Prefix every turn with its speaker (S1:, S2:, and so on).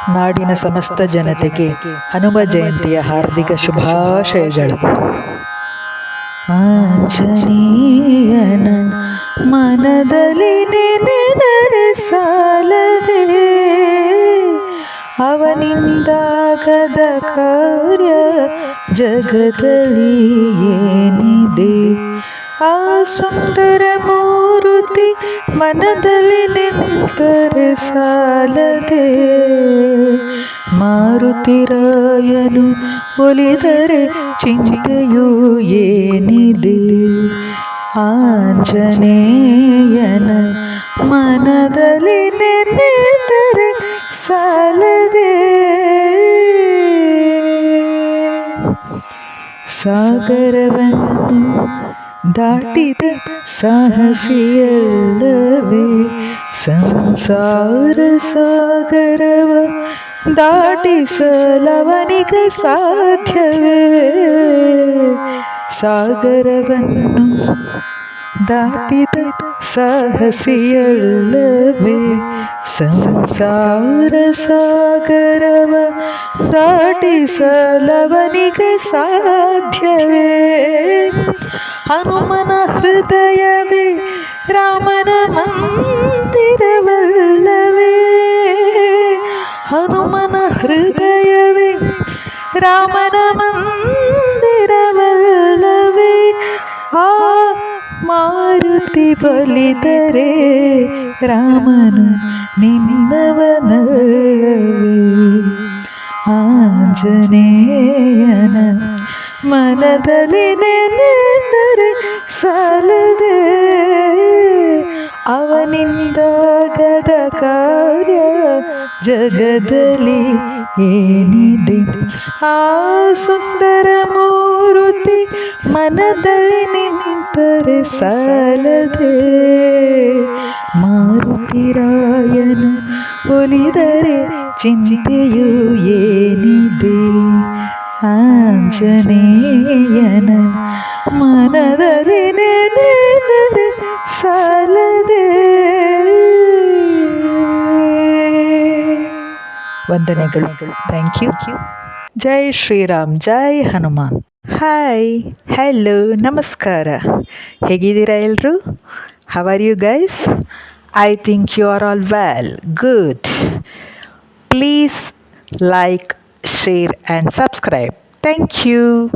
S1: ನಾಡಿನ ಸಮಸ್ತ ಜನತೆಗೆ ಹನುಮ ಜಯಂತಿಯ ಹಾರ್ದಿಕ ಶುಭಾಶಯಗಳು. ಆಂಜನೇಯನ ಮನದಲ್ಲಿ ನೆನೆದರೆ ಸಾಲದೆ, ಅವನಿಂದಾಗದ ಕಾರ್ಯ ಜಗದಲ್ಲಿ ಏನಿದೆ. ಆ ಸುಂದರ ಮೂರುತಿ ಮನದಲ್ಲಿ ನಿಂತರೆ ಸಾಲದೆ, ಮಾರುತಿರಾಯನು ಒಲಿದರೆ ಚಿಂತೆಯೂ ಏನಿದೆ. ಆಂಜನೇಯನ ಮನದಲ್ಲಿ ನೆನೆದರೆ ಸಾಲದೆ, ಸಾಗರವನ್ನು ದಾಟಿದ ಸಾಹಸಿಯಲ್ಲವೇ, ಸಂಸಾರ ಸಾಗರವ ದಾಟಿಸಲವನಿಗೆ ಸಾಧ್ಯವೇ. ಸಾಗರವನ್ನು ದಾಟಿದ ಸಾಹಸಿಯಲ್ಲವೇ, ಸಂಸಾರ ಸಾಗರವ ದಾಟಿಸಲವನಿಗೆ ಸಾಧ್ಯವೇ. ಹನುಮನ ಹೃದಯವೇ ರಾಮನ ಮಂದಿರವಲ್ಲವೇ, ಹನುಮನ ಹೃದಯವೇ ರಾಮನ ಮಂದಿರವಲ್ಲವೇ. ಆ ಮಾರುತಿ ಬಲಿದರೆ ರಾಮನು ನಿನ್ನವನಲ್ಲವೇ. ಆಂಜನೇಯನ ಮನದಲ್ಲಿ ನೆನೆದರೆ ಸಾಲದೆ, ಅವನಿಂದಾಗದ ಕಾರ್ಯ ಜಗದಲ್ಲಿ ಏನಿದೆ. ಆ ಸುಂದರ ಮೂರುತಿ ಮನದಲ್ಲಿ ನಿಂತರೆ ಸಾಲದೆ, ಮಾರುತಿರಾಯನು ಒಲಿದರೆ ಚಿಂತೆಯೂ ಏನಿದೆ. ಆಂಜನೇಯನ ಮನದಲ್ಲಿ ನೆನೆದರೆ ಸಾಲದೆ. ವಂದನೆಗಳು. Thank you. ಜೈ ಶ್ರೀರಾಮ್, ಜೈ ಹನುಮಾನ್. ಹಾಯ್, ಹಲೋ, ನಮಸ್ಕಾರ. ಹೇಗಿದ್ದೀರಾ ಎಲ್ಲರೂ? How are you guys? I think you are all well, good. Please like, share and subscribe. Thank you.